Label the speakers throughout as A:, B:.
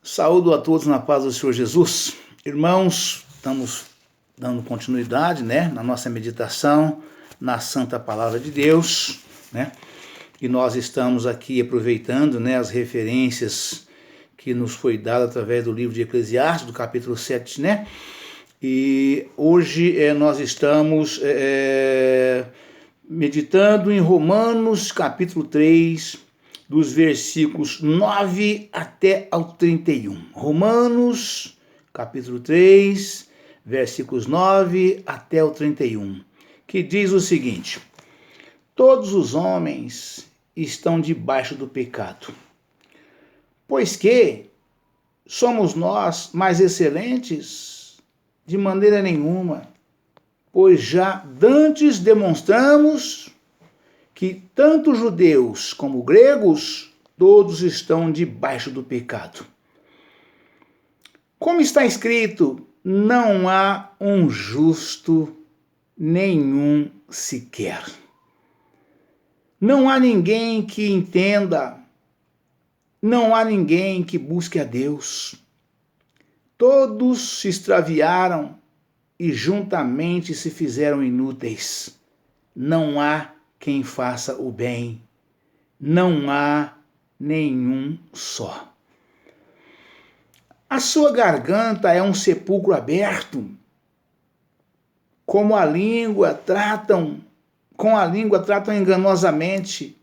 A: Saúdo a todos na paz do Senhor Jesus. Irmãos, estamos dando continuidade, na nossa meditação na Santa Palavra de Deus, E nós estamos aqui aproveitando, as referências que nos foi dada através do livro de Eclesiastes, do capítulo 7, E hoje nós estamos meditando em Romanos, capítulo 3, dos versículos 9 até ao 31. Romanos, capítulo 3, versículos 9 até o 31, que diz o seguinte: todos os homens estão debaixo do pecado, pois que somos nós mais excelentes? De maneira nenhuma, pois já dantes demonstramos que tanto judeus como gregos, todos estão debaixo do pecado. Como está escrito, não há um justo, nenhum sequer. Não há ninguém que entenda, não há ninguém que busque a Deus. Todos se extraviaram e juntamente se fizeram inúteis. Não há quem faça o bem, não há nenhum só. A sua garganta é um sepulcro aberto. Com a língua tratam enganosamente.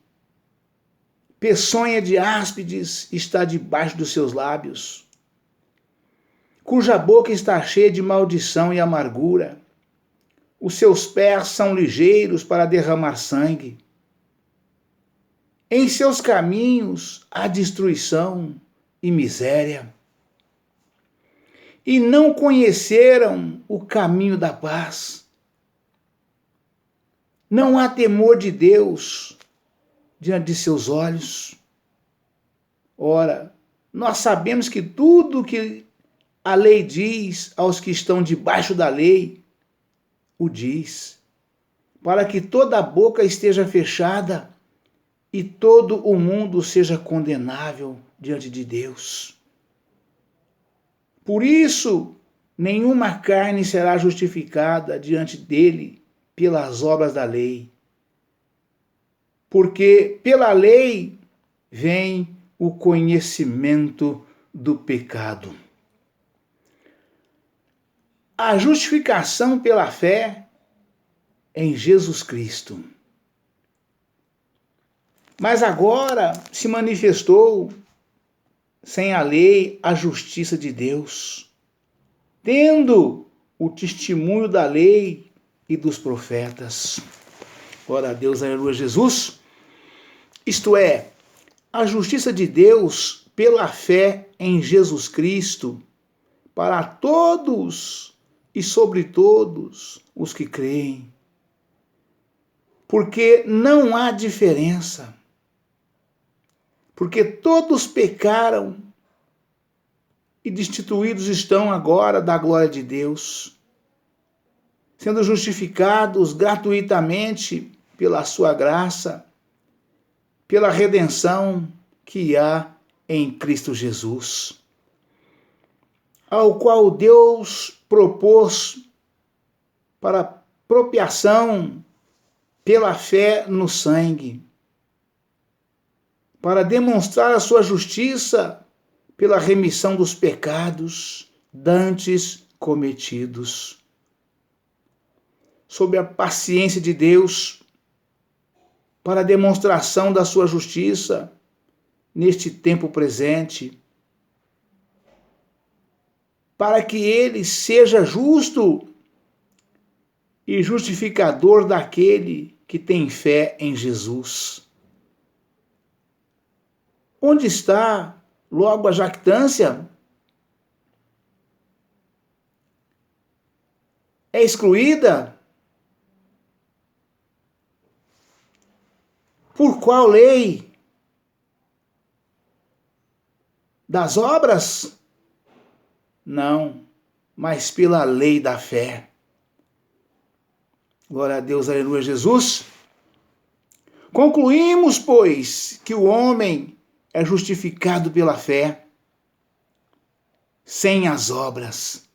A: Peçonha de áspides está debaixo dos seus lábios, cuja boca está cheia de maldição e amargura. Os seus pés são ligeiros para derramar sangue. Em seus caminhos há destruição e miséria. E não conheceram o caminho da paz. Não há temor de Deus diante de seus olhos. Ora, nós sabemos que tudo que a lei diz aos que estão debaixo da lei, o diz, para que toda a boca esteja fechada e todo o mundo seja condenável diante de Deus. Por isso, nenhuma carne será justificada diante dele pelas obras da lei, porque pela lei vem o conhecimento do pecado. A justificação pela fé em Jesus Cristo. Mas agora se manifestou, sem a lei, a justiça de Deus, tendo o testemunho da lei e dos profetas. Glória a Deus, aleluia, Jesus. Isto é, a justiça de Deus pela fé em Jesus Cristo, para todos e sobre todos os que creem. Porque não há diferença. Porque todos pecaram e destituídos estão agora da glória de Deus, sendo justificados gratuitamente pela sua graça, pela redenção que há em Cristo Jesus, ao qual Deus propôs para propiação pela fé no sangue, para demonstrar a sua justiça pela remissão dos pecados dantes cometidos. Sob a paciência de Deus, para a demonstração da sua justiça neste tempo presente, para que ele seja justo e justificador daquele que tem fé em Jesus. Onde está logo a jactância? É excluída? Por qual lei? Das obras? Não, mas pela lei da fé. Glória a Deus, aleluia, Jesus. Concluímos, pois, que o homem é justificado pela fé, sem as obras.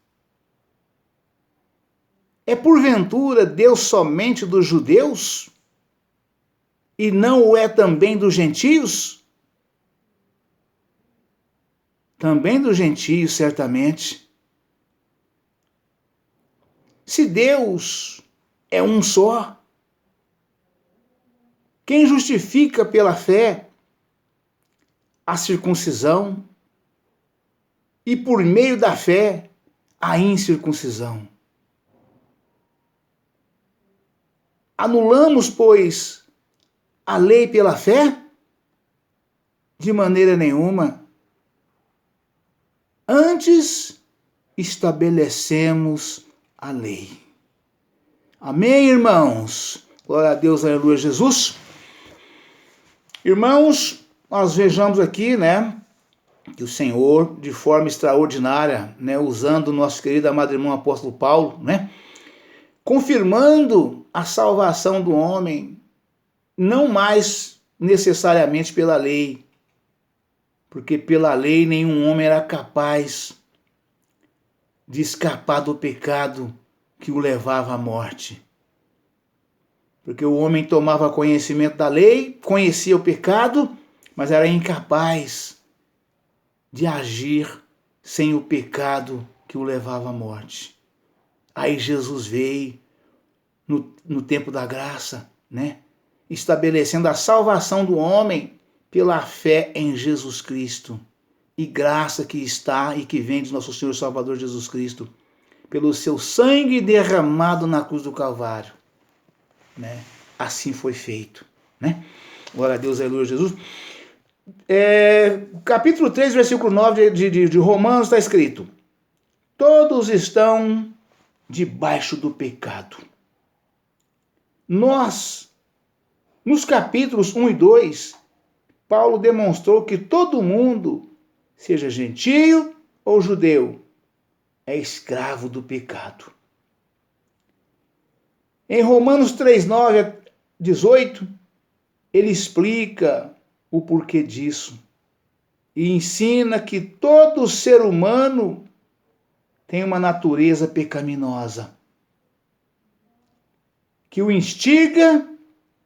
A: É porventura Deus somente dos judeus? E não o é também dos gentios? Também dos gentios, certamente. Se Deus é um só, quem justifica pela fé a circuncisão e por meio da fé a incircuncisão? Anulamos, pois, a lei pela fé? De maneira nenhuma. Antes, estabelecemos a lei. Amém, irmãos? Glória a Deus, aleluia, Jesus. Irmãos, nós vejamos aqui, que o Senhor, de forma extraordinária, usando o nosso querido amado irmão apóstolo Paulo, confirmando a salvação do homem, não mais necessariamente pela lei, porque pela lei nenhum homem era capaz de escapar do pecado que o levava à morte. Porque o homem tomava conhecimento da lei, conhecia o pecado, mas era incapaz de agir sem o pecado que o levava à morte. Aí Jesus veio no tempo da graça, estabelecendo a salvação do homem pela fé em Jesus Cristo. E graça que está e que vem de nosso Senhor Salvador Jesus Cristo, pelo seu sangue derramado na cruz do Calvário. Assim foi feito. Glória a Deus, aleluia, Jesus. Capítulo 3, versículo 9 de Romanos está escrito: todos estão debaixo do pecado. Nos capítulos 1 e 2, Paulo demonstrou que todo mundo, seja gentio ou judeu, é escravo do pecado. Em Romanos 3, 9 a 18, ele explica o porquê disso e ensina que todo ser humano tem uma natureza pecaminosa, que o instiga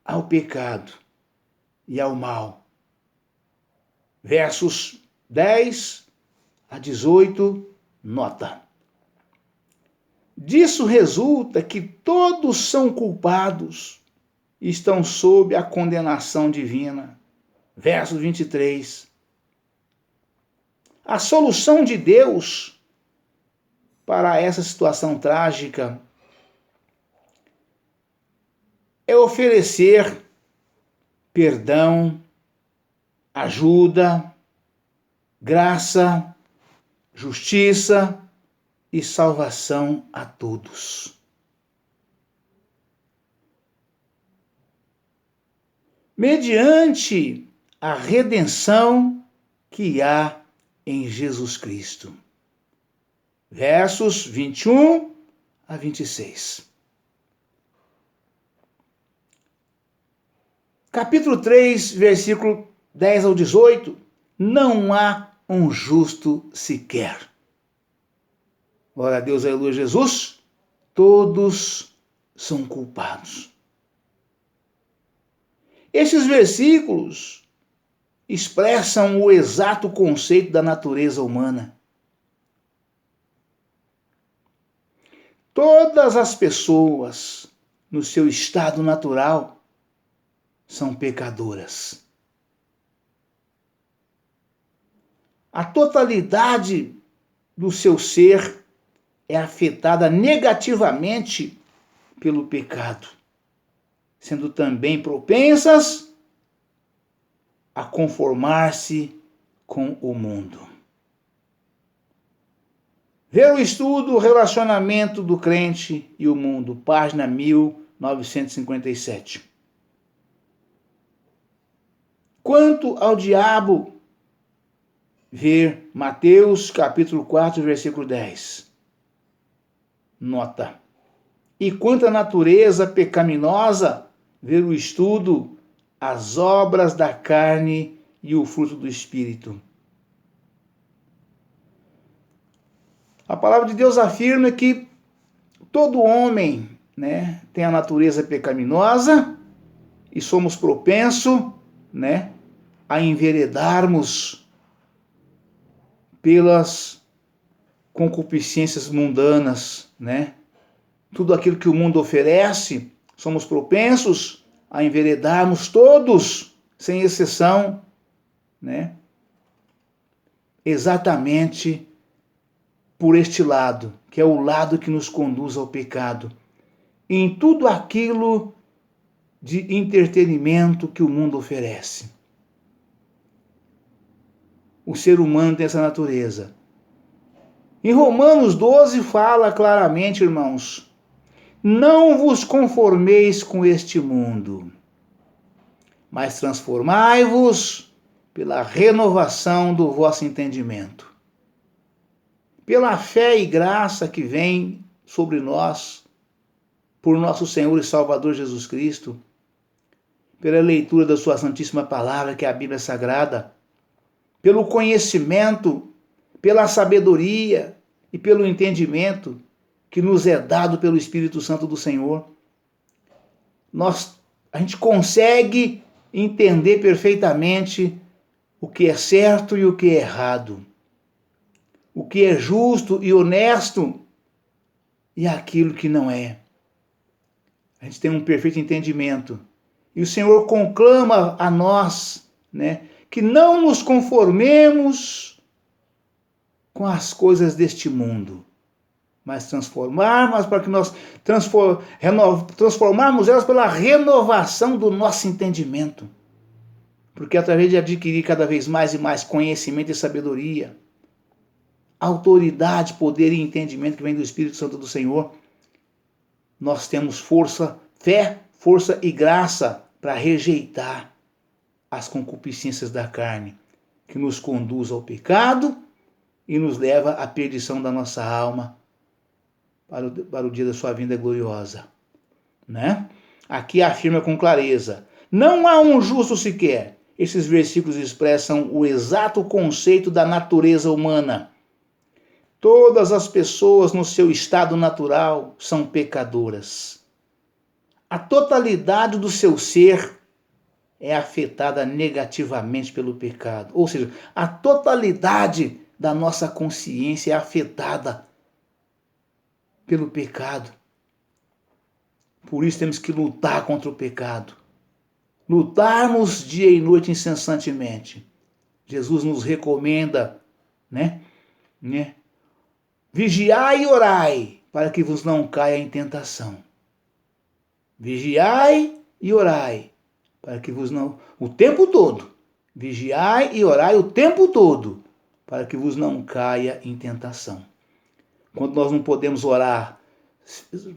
A: ao pecado e ao mal. Versos 10 a 18, nota. Disso resulta que todos são culpados e estão sob a condenação divina. Verso 23. A solução de Deus para essa situação trágica é oferecer perdão, ajuda, graça, justiça e salvação a todos. Mediante a redenção que há em Jesus Cristo. Versos 21 a 26. Capítulo 3, versículo 10 ao 18. Não há um justo sequer. Glória a Deus, aleluia, Jesus. Todos são culpados. Esses versículos expressam o exato conceito da natureza humana. Todas as pessoas, no seu estado natural, são pecadoras. A totalidade do seu ser é afetada negativamente pelo pecado, sendo também propensas a conformar-se com o mundo. Ver o estudo Relacionamento do Crente e o Mundo, página 1957. Quanto ao diabo, ver Mateus capítulo 4, versículo 10. Nota. E quanto à natureza pecaminosa, ver o estudo As Obras da Carne e o Fruto do Espírito. A palavra de Deus afirma que todo homem, né, tem a natureza pecaminosa e somos propensos, né, a enveredarmos pelas concupiscências mundanas, né? Tudo aquilo que o mundo oferece, somos propensos a enveredarmos todos, sem exceção, né? Exatamente por este lado, que é o lado que nos conduz ao pecado. E em tudo aquilo de entretenimento que o mundo oferece. O ser humano tem essa natureza. Em Romanos 12 fala claramente, irmãos, não vos conformeis com este mundo, mas transformai-vos pela renovação do vosso entendimento. Pela fé e graça que vem sobre nós, por nosso Senhor e Salvador Jesus Cristo, pela leitura da sua santíssima palavra, que é a Bíblia Sagrada, pelo conhecimento, pela sabedoria e pelo entendimento que nos é dado pelo Espírito Santo do Senhor. A gente consegue entender perfeitamente o que é certo e o que é errado, o que é justo e honesto e aquilo que não é. A gente tem um perfeito entendimento. E o Senhor conclama a nós, né, que não nos conformemos com as coisas deste mundo, mas transformarmos para que nós transformarmos elas pela renovação do nosso entendimento. Porque através de adquirir cada vez mais e mais conhecimento e sabedoria, autoridade, poder e entendimento que vem do Espírito Santo do Senhor, nós temos força, fé, força e graça para rejeitar as concupiscências da carne, que nos conduz ao pecado e nos leva à perdição da nossa alma para o dia da sua vinda gloriosa, né? Aqui afirma com clareza, não há um justo sequer. Esses versículos expressam o exato conceito da natureza humana. Todas as pessoas no seu estado natural são pecadoras. A totalidade do seu ser é afetada negativamente pelo pecado. Ou seja, a totalidade da nossa consciência é afetada pelo pecado. Por isso temos que lutar contra o pecado. Lutarmos dia e noite incessantemente. Jesus nos recomenda, né? Vigiai e orai, para que vos não caia em tentação. Vigiai e orai, para que vos não... O tempo todo. Vigiai e orai o tempo todo, para que vos não caia em tentação. Quando nós não podemos orar,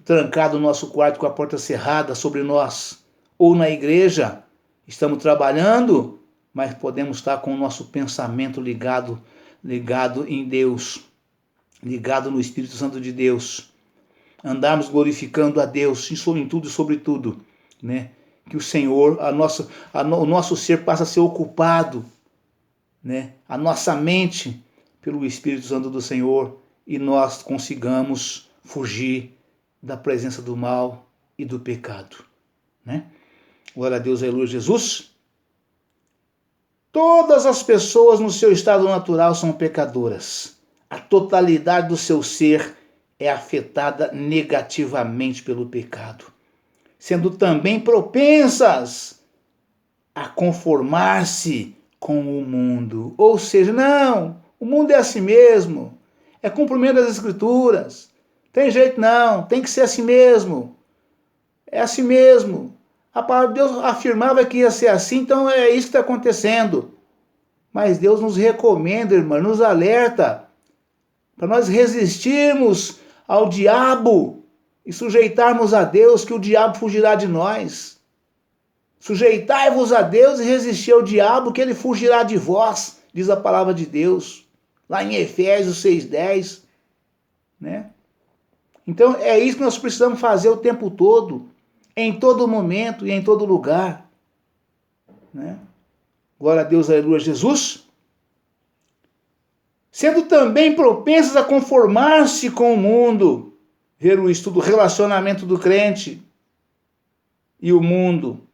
A: trancado no nosso quarto com a porta cerrada sobre nós, ou na igreja, estamos trabalhando, mas podemos estar com o nosso pensamento ligado em Deus, ligado no Espírito Santo de Deus. Andarmos glorificando a Deus em tudo e sobre tudo, né? Que o Senhor, o nosso ser passa a ser ocupado, né? A nossa mente pelo Espírito Santo do Senhor e nós consigamos fugir da presença do mal e do pecado, né? Glória a Deus, aleluia, Jesus. Todas as pessoas no seu estado natural são pecadoras. A totalidade do seu ser é afetada negativamente pelo pecado, sendo também propensas a conformar-se com o mundo. Ou seja, não, o mundo é assim mesmo, é cumprimento das Escrituras, tem jeito não, tem que ser assim mesmo, é assim mesmo. A palavra de Deus afirmava que ia ser assim, então é isso que está acontecendo. Mas Deus nos recomenda, irmão, nos alerta, para nós resistirmos ao diabo e sujeitarmos a Deus, que o diabo fugirá de nós. Sujeitai-vos a Deus e resistir ao diabo, que ele fugirá de vós, diz a palavra de Deus, lá em Efésios 6:10, né? Então é isso que nós precisamos fazer o tempo todo, em todo momento e em todo lugar, né? Glória a Deus, aleluia, Jesus. sendo também propensas a conformar-se com o mundo. Ver o estudo relacionamento do crente e o mundo.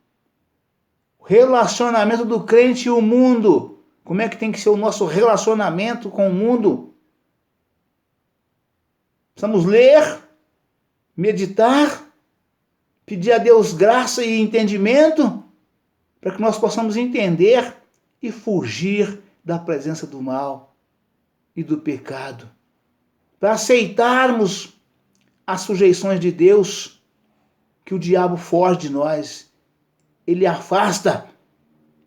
A: Relacionamento do crente e o mundo. Como é que tem que ser o nosso relacionamento com o mundo? Precisamos ler, meditar, pedir a Deus graça e entendimento para que nós possamos entender e fugir da presença do mal e do pecado. Para aceitarmos as sujeições de Deus, que o diabo foge de nós. Ele afasta.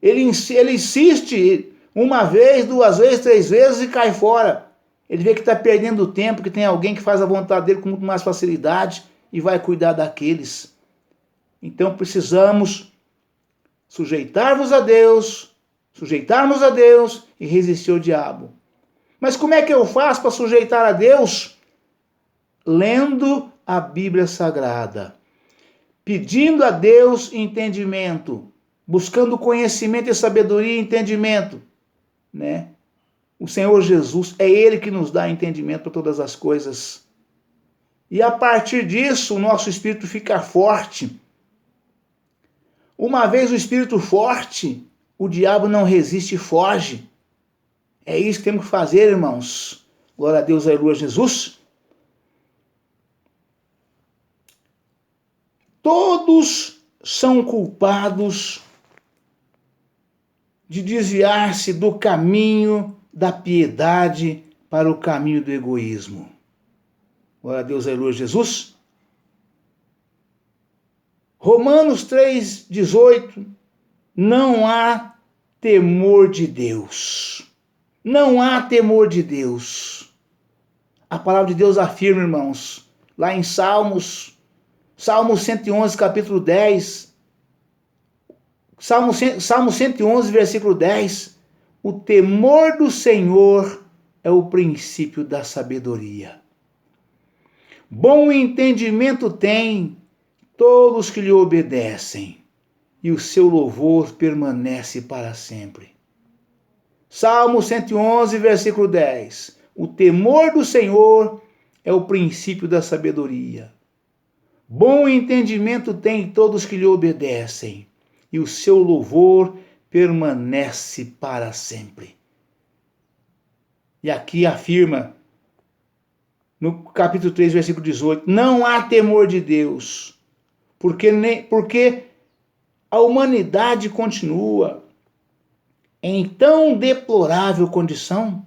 A: Ele insiste uma vez, duas vezes, três vezes e cai fora. Ele vê que está perdendo tempo, que tem alguém que faz a vontade dele com muito mais facilidade e vai cuidar daqueles. Então precisamos sujeitarmos a Deus e resistir ao diabo. Mas como é que eu faço para sujeitar a Deus? Lendo a Bíblia Sagrada, pedindo a Deus entendimento, buscando conhecimento e sabedoria e entendimento, né? O Senhor Jesus, é Ele que nos dá entendimento para todas as coisas. E a partir disso, o nosso espírito fica forte. Uma vez o espírito forte, o diabo não resiste e foge. É isso que temos que fazer, irmãos. Glória a Deus, aleluia, Jesus. Todos são culpados de desviar-se do caminho da piedade para o caminho do egoísmo. Glória a Deus, aleluia, Jesus. Romanos 3,18. Não há temor de Deus. Não há temor de Deus. A palavra de Deus afirma, irmãos, lá em Salmo 111, capítulo 10. Salmo 111, versículo 10. O temor do Senhor é o princípio da sabedoria. Bom entendimento tem todos que lhe obedecem, e o seu louvor permanece para sempre. Salmo 111, versículo 10. O temor do Senhor é o princípio da sabedoria. Bom entendimento tem todos que lhe obedecem, e o seu louvor permanece para sempre. E aqui afirma, no capítulo 3, versículo 18, não há temor de Deus, porque a humanidade continua em tão deplorável condição.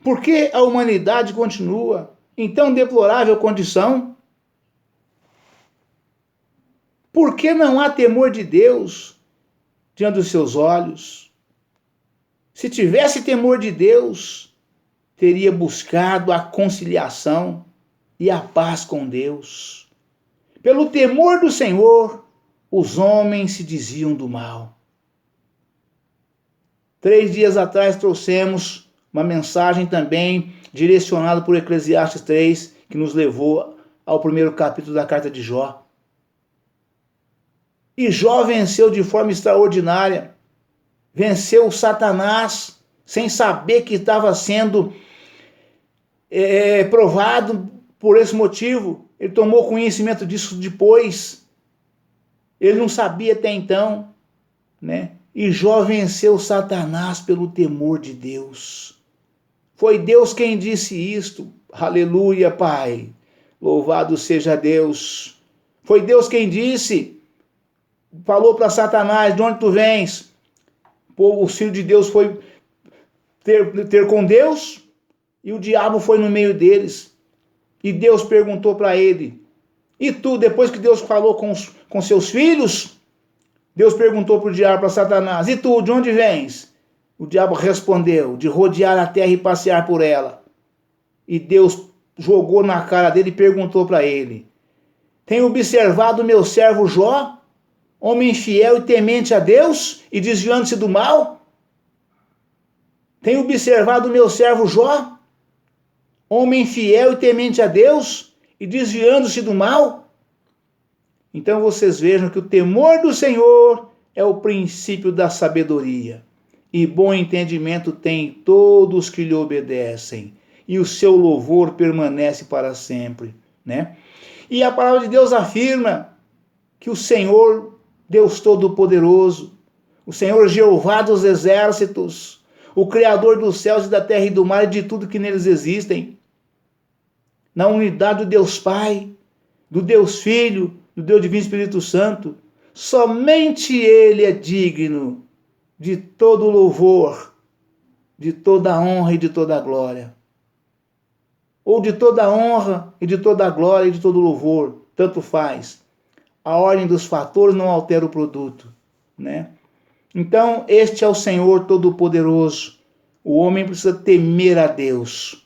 A: Por que a humanidade continua em tão deplorável condição? Por que não há temor de Deus diante dos seus olhos? Se tivesse temor de Deus, teria buscado a conciliação e a paz com Deus. Pelo temor do Senhor, os homens se desviam do mal. 3 dias atrás trouxemos uma mensagem também direcionada por Eclesiastes 3, que nos levou ao primeiro capítulo da carta de Jó. E Jó venceu de forma extraordinária. Venceu Satanás sem saber que estava sendo provado por esse motivo. Ele tomou conhecimento disso depois. Ele não sabia até então, né? E Jó venceu Satanás pelo temor de Deus. Foi Deus quem disse isto. Aleluia, Pai. Louvado seja Deus. Foi Deus quem disse. Falou para Satanás, de onde tu vens? O filho de Deus foi ter com Deus e o diabo foi no meio deles. E Deus perguntou para ele, e tu, depois que Deus falou com seus filhos, Deus perguntou para o diabo, para Satanás, e tu, de onde vens? O diabo respondeu, de rodear a terra e passear por ela. E Deus jogou na cara dele e perguntou para ele, tem observado o meu servo Jó, homem fiel e temente a Deus e desviando-se do mal? Tem observado o meu servo Jó, homem fiel e temente a Deus e desviando-se do mal? Então vocês vejam que o temor do Senhor é o princípio da sabedoria. e bom entendimento têm todos que lhe obedecem, e o seu louvor permanece para sempre, né? E a palavra de Deus afirma que o Senhor, Deus Todo-Poderoso, o Senhor Jeová dos exércitos, o Criador dos céus e da terra e do mar e de tudo que neles existem, na unidade do Deus Pai, do Deus Filho, do Deus Divino Espírito Santo, somente Ele é digno de todo louvor, de toda honra e de toda glória. Ou de toda honra e de toda glória e de todo louvor, tanto faz. A ordem dos fatores não altera o produto, né? Então, este é o Senhor Todo-Poderoso. O homem precisa temer a Deus.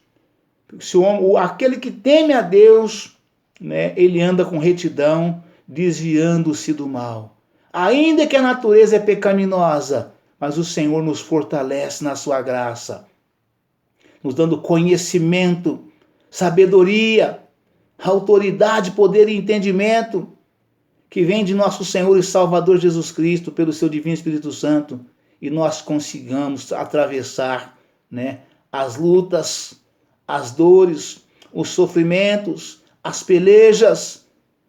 A: Se aquele que teme a Deus, né, ele anda com retidão, desviando-se do mal. Ainda que a natureza é pecaminosa, mas o Senhor nos fortalece na sua graça, nos dando conhecimento, sabedoria, autoridade, poder e entendimento, que vem de nosso Senhor e Salvador Jesus Cristo, pelo seu Divino Espírito Santo, e nós consigamos atravessar, né, as lutas, as dores, os sofrimentos, as pelejas,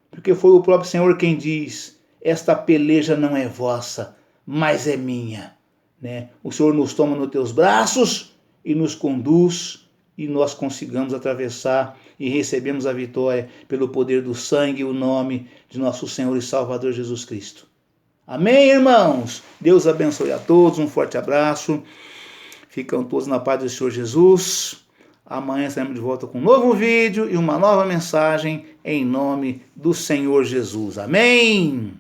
A: porque foi o próprio Senhor quem diz: esta peleja não é vossa, mas é minha, né? O Senhor nos toma nos teus braços e nos conduz, e nós consigamos atravessar e recebemos a vitória pelo poder do sangue e o nome de nosso Senhor e Salvador Jesus Cristo. Amém, irmãos? Deus abençoe a todos, um forte abraço. Ficam todos na paz do Senhor Jesus. Amanhã estaremos de volta com um novo vídeo e uma nova mensagem em nome do Senhor Jesus. Amém?